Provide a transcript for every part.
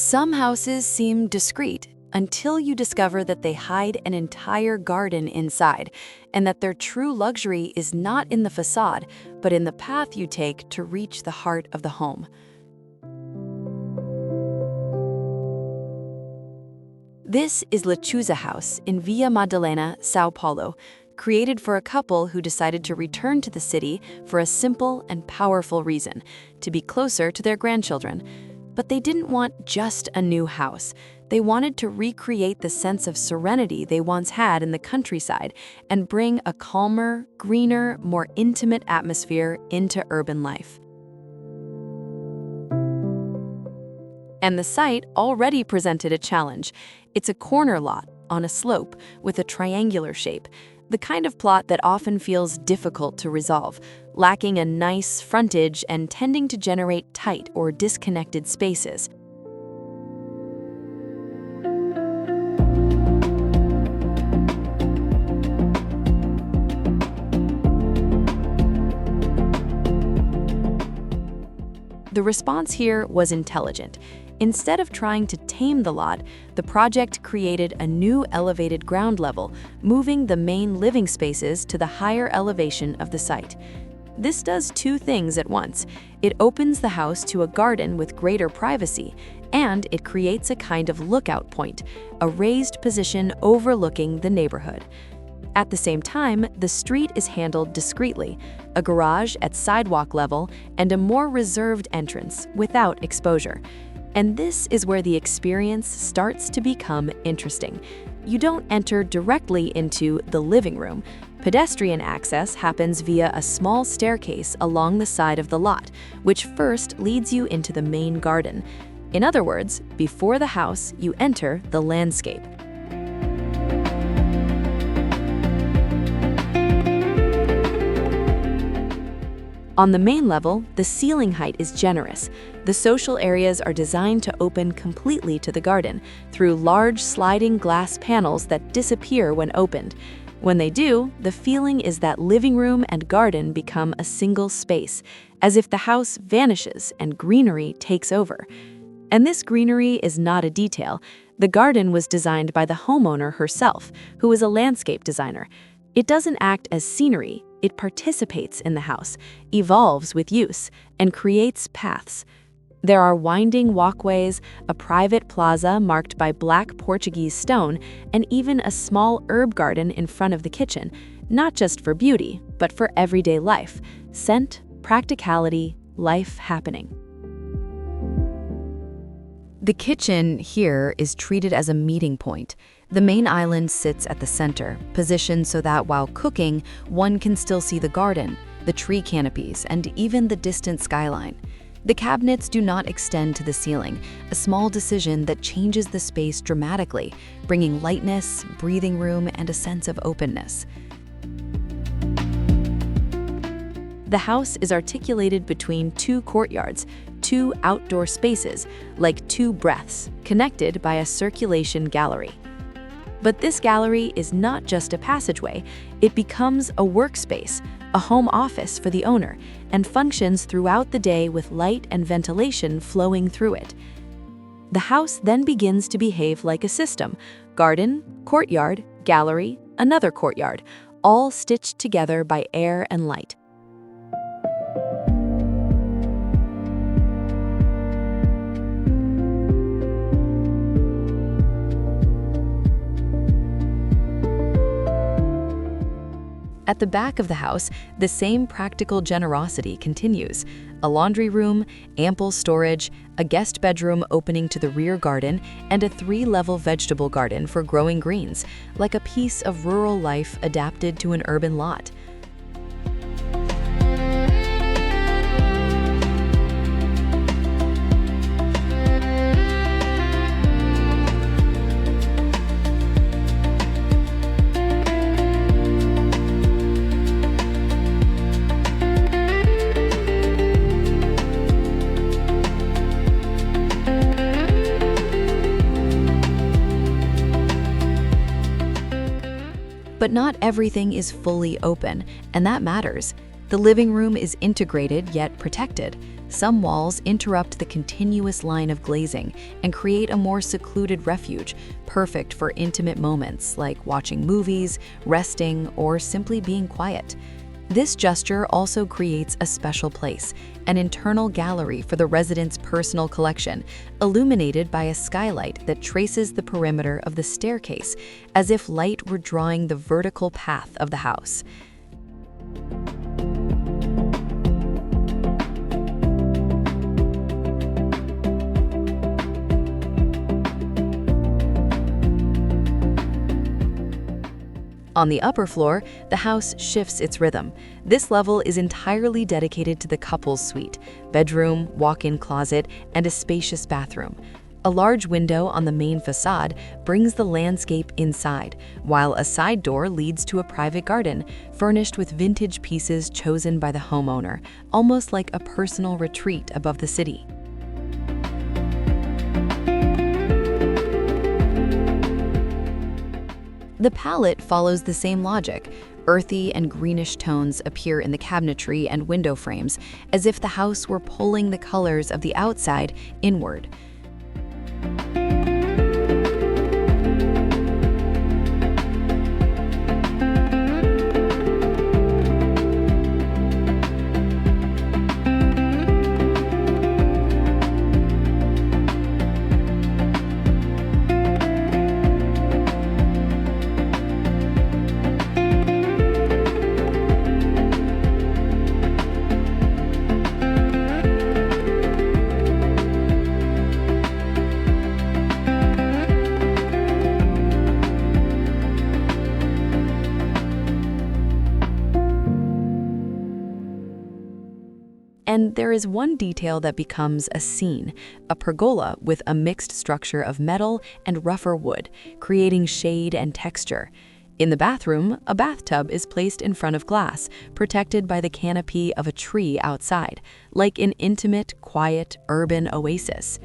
Some houses seem discreet until you discover that they hide an entire garden inside, and that their true luxury is not in the facade, but in the path you take to reach the heart of the home. This is Lechuza House in Vila Madalena, São Paulo, created for a couple who decided to return to the city for a simple and powerful reason: to be closer to their grandchildren. But they didn't want just a new house. They wanted to recreate the sense of serenity they once had in the countryside and bring a calmer, greener, more intimate atmosphere into urban life. And the site already presented a challenge. It's a corner lot on a slope with a triangular shape, the kind of plot that often feels difficult to resolve, lacking a nice frontage and tending to generate tight or disconnected spaces. The response here was intelligent. Instead of trying to tame the lot, the project created a new elevated ground level, moving the main living spaces to the higher elevation of the site. This does two things at once. It opens the house to a garden with greater privacy, and it creates a kind of lookout point, a raised position overlooking the neighborhood. At the same time, the street is handled discreetly, a garage at sidewalk level and a more reserved entrance without exposure. And this is where the experience starts to become interesting. You don't enter directly into the living room. Pedestrian access happens via a small staircase along the side of the lot, which first leads you into the main garden. In other words, before the house, you enter the landscape. On the main level, the ceiling height is generous. The social areas are designed to open completely to the garden through large sliding glass panels that disappear when opened. When they do, the feeling is that living room and garden become a single space, as if the house vanishes and greenery takes over. And this greenery is not a detail. The garden was designed by the homeowner herself, who is a landscape designer. It doesn't act as scenery. It participates in the house, evolves with use, and creates paths. There are winding walkways, a private plaza marked by black Portuguese stone, and even a small herb garden in front of the kitchen, not just for beauty, but for everyday life. Scent, practicality, life happening. The kitchen here is treated as a meeting point. The main island sits at the center, positioned so that while cooking, one can still see the garden, the tree canopies, and even the distant skyline. The cabinets do not extend to the ceiling, a small decision that changes the space dramatically, bringing lightness, breathing room, and a sense of openness. The house is articulated between two courtyards, two outdoor spaces, like two breaths, connected by a circulation gallery. But this gallery is not just a passageway, it becomes a workspace, a home office for the owner, and functions throughout the day with light and ventilation flowing through it. The house then begins to behave like a system: garden, courtyard, gallery, another courtyard, all stitched together by air and light. At the back of the house, the same practical generosity continues. A laundry room, ample storage, a guest bedroom opening to the rear garden, and a 3-level vegetable garden for growing greens, like a piece of rural life adapted to an urban lot. But not everything is fully open, and that matters. The living room is integrated yet protected. Some walls interrupt the continuous line of glazing and create a more secluded refuge, perfect for intimate moments like watching movies, resting, or simply being quiet. This gesture also creates a special place, an internal gallery for the residents' personal collection, illuminated by a skylight that traces the perimeter of the staircase, as if light were drawing the vertical path of the house. On the upper floor, the house shifts its rhythm. This level is entirely dedicated to the couple's suite, bedroom, walk-in closet, and a spacious bathroom. A large window on the main facade brings the landscape inside, while a side door leads to a private garden, furnished with vintage pieces chosen by the homeowner, almost like a personal retreat above the city. The palette follows the same logic. Earthy and greenish tones appear in the cabinetry and window frames, as if the house were pulling the colors of the outside inward. And there is one detail that becomes a scene, a pergola with a mixed structure of metal and rougher wood, creating shade and texture. In the bathroom, a bathtub is placed in front of glass, protected by the canopy of a tree outside, like an intimate, quiet, urban oasis.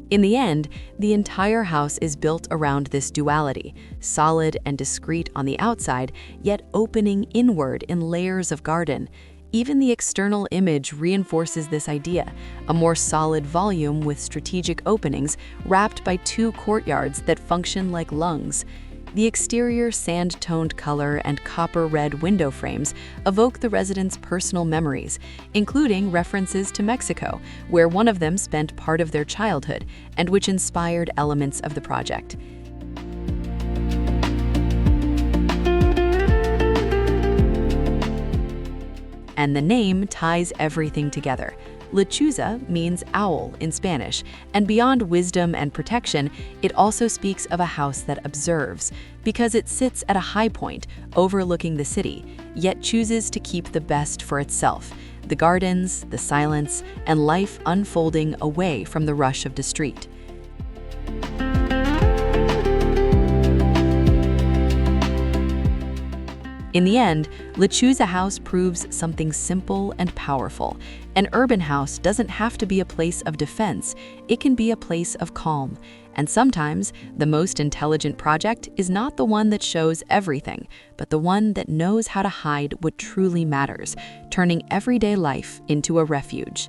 In the end, the entire house is built around this duality, solid and discreet on the outside, yet opening inward in layers of garden. Even the external image reinforces this idea, a more solid volume with strategic openings wrapped by two courtyards that function like lungs. The exterior sand-toned color and copper-red window frames evoke the residents' personal memories, including references to Mexico, where one of them spent part of their childhood, and which inspired elements of the project. And the name ties everything together. Lechuza means owl in Spanish, and beyond wisdom and protection, it also speaks of a house that observes, because it sits at a high point, overlooking the city, yet chooses to keep the best for itself, the gardens, the silence, and life unfolding away from the rush of the street. In the end, Lechuza House proves something simple and powerful. An urban house doesn't have to be a place of defense, it can be a place of calm. And sometimes, the most intelligent project is not the one that shows everything, but the one that knows how to hide what truly matters, turning everyday life into a refuge.